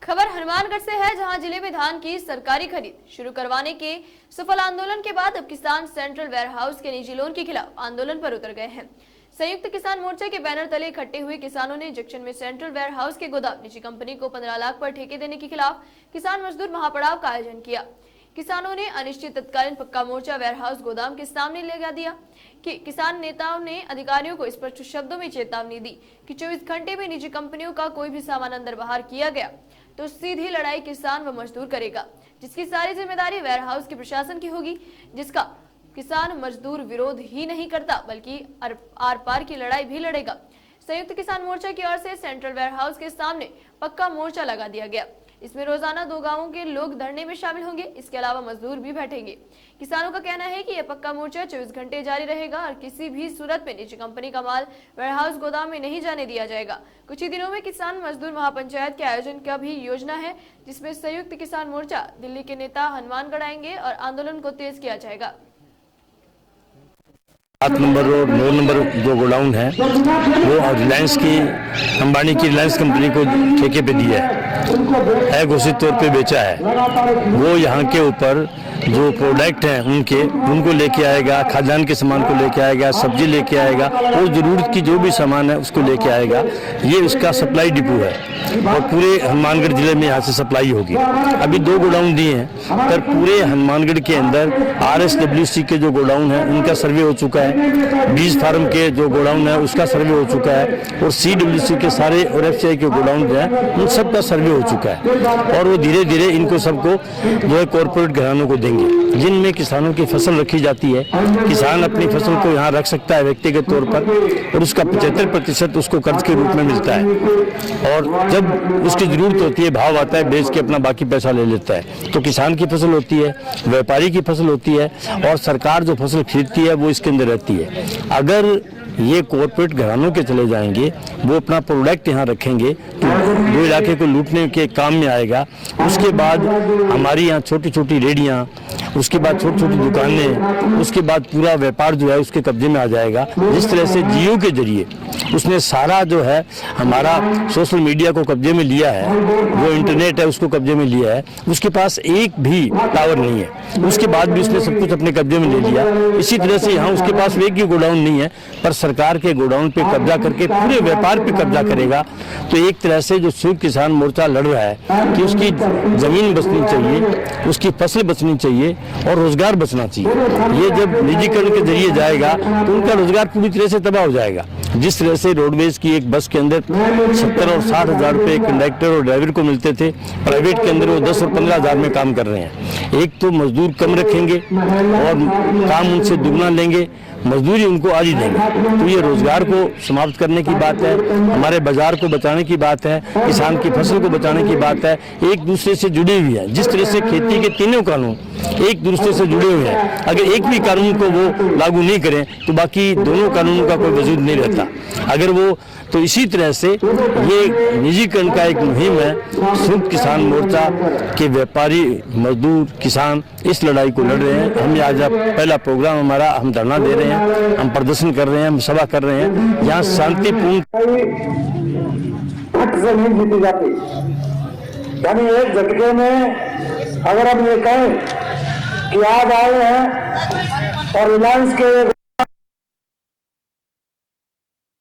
खबर हनुमानगढ़ से है, जहां जिले में धान की सरकारी खरीद शुरू करवाने के सफल आंदोलन के बाद अब किसान सेंट्रल वेयर हाउस के निजी लोन के खिलाफ आंदोलन पर उतर गए हैं। संयुक्त किसान मोर्चा के बैनर तले इकट्ठे हुए किसानों ने जंक्शन में सेंट्रल वेयर हाउस के गोदाम निजी कंपनी को 15 लाख पर ठेके देने के खिलाफ किसान मजदूर महापड़ाव का आयोजन किया। किसानों ने अनिश्चित तत्कालीन पक्का मोर्चा वेयर हाउस गोदाम के सामने लगा दिया कि किसान नेताओं ने अधिकारियों को स्पष्ट शब्दों में चेतावनी दी कि 24 घंटे में निजी कंपनियों का कोई भी सामान अंदर बाहर किया गया तो सीधी लड़ाई किसान व मजदूर करेगा, जिसकी सारी जिम्मेदारी वेयर हाउस के प्रशासन की होगी, जिसका किसान मजदूर विरोध ही नहीं करता बल्कि आर पार की लड़ाई भी लड़ेगा। संयुक्त किसान मोर्चा की ओर से सेंट्रल वेयर हाउस के सामने पक्का मोर्चा लगा दिया गया। इसमें रोजाना 2 गांवों के लोग धरने में शामिल होंगे। इसके अलावा मजदूर भी बैठेंगे। किसानों का कहना है कि यह पक्का मोर्चा 24 घंटे जारी रहेगा और किसी भी सूरत में निजी कंपनी का माल वेयरहाउस गोदाम में नहीं जाने दिया जाएगा। कुछ ही दिनों में किसान मजदूर महापंचायत के आयोजन का भी योजना है, जिसमें संयुक्त किसान मोर्चा दिल्ली के नेता हनुमानगढ़ आएंगे और आंदोलन को तेज किया जाएगा। 7 नंबर और 9 नंबर जो गोडाउन है वो रिलायंस की अंबानी की रिलायंस कंपनी को ठेके पे दिया है घोषित तौर पे बेचा है। वो यहाँ के ऊपर जो प्रोडक्ट हैं उनको लेके आएगा, खाद्यान्न के सामान को लेके आएगा, सब्जी लेके आएगा और ज़रूरत की जो भी सामान है उसको लेके आएगा। ये उसका सप्लाई डिपो है और पूरे हनुमानगढ़ जिले में यहाँ से सप्लाई होगी। अभी 2 गोडाउन दिए हैं, पर पूरे हनुमानगढ़ के अंदर RSWC के जो गोडाउन है उनका सर्वे हो चुका है, बीज फार्म के जो गोडाउन है उसका सर्वे हो चुका है और CWC के सारे और FCI के गोडाउन जो है उन सब का सर्वे हो चुका है और वो धीरे धीरे इनको सबको जो है कॉरपोरेट घरानों को देंगे, जिनमें किसानों की फसल रखी जाती है। किसान अपनी फसल को यहाँ रख सकता है व्यक्तिगत तौर पर और उसका 75% उसको कर्ज के रूप में मिलता है और जब उसकी जरूरत होती है, भाव आता है, बेच के अपना बाकी पैसा ले लेता है। तो किसान की फसल होती है, व्यापारी की फसल होती है और सरकार जो फसल खरीदती है वो इसके अंदर रहती है। अगर ये कॉर्पोरेट घरानों के चले जाएंगे, वो अपना प्रोडक्ट यहाँ रखेंगे तो वो इलाके को लूटने के काम में आएगा। उसके बाद हमारी यहाँ छोटी छोटी रेडियाँ, उसके बाद छोटी छोटी दुकानें, उसके बाद पूरा व्यापार जो है उसके कब्जे में आ जाएगा। जिस तरह से जियो के जरिए उसने सारा जो है हमारा सोशल मीडिया को कब्जे में लिया है, वो इंटरनेट है उसको कब्जे में लिया है, उसके पास एक भी टावर नहीं है, उसके बाद भी उसने सब कुछ अपने कब्जे में ले लिया। इसी तरह से यहाँ उसके पास एक ही गोडाउन नहीं है, पर सरकार के गोडाउन पे कब्जा करके पूरे व्यापार पे कब्जा करेगा। तो एक तरह से जो संयुक्त किसान मोर्चा लड़ रहा है कि उसकी जमीन बचनी चाहिए, उसकी फसल बचनी चाहिए और रोजगार बचना चाहिए। ये जब निजीकरण के जरिए जाएगा तो उनका रोजगार पूरी तरह से तबाह हो जाएगा। जिस तरह से रोडवेज की एक बस के अंदर 70 और 60 हज़ार रुपये कंडक्टर और ड्राइवर को मिलते थे, प्राइवेट के अंदर वो 10 और 15 हज़ार में काम कर रहे हैं। एक तो मजदूर कम रखेंगे और काम उनसे दुगना लेंगे, मजदूरी उनको आधी देंगे। तो ये रोजगार को समाप्त करने की बात है, हमारे बाजार को बचाने की बात है, किसान की फसल को बचाने की बात है। एक दूसरे से जुड़ी हुई है। जिस तरह से खेती के तीनों कानून एक दूसरे से जुड़े हुए हैं, अगर एक भी कानून को वो लागू नहीं करें तो बाकी दोनों कानूनों का कोई वजूद नहीं रहता। अगर वो तो इसी तरह से ये निजीकरण का एक मुहिम है। संयुक्त किसान मोर्चा के व्यापारी, मजदूर, किसान इस लड़ाई को लड़ रहे हैं। हम आज पहला प्रोग्राम हमारा, हम धरना दे रहे हैं, हम प्रदर्शन कर रहे हैं, हम सभा कर रहे हैं। यहाँ शांतिपूर्ण जमीन जीती जाती, यानी एक झटके में अगर हम ये कहें कि आज आए हैं और रिलायंस के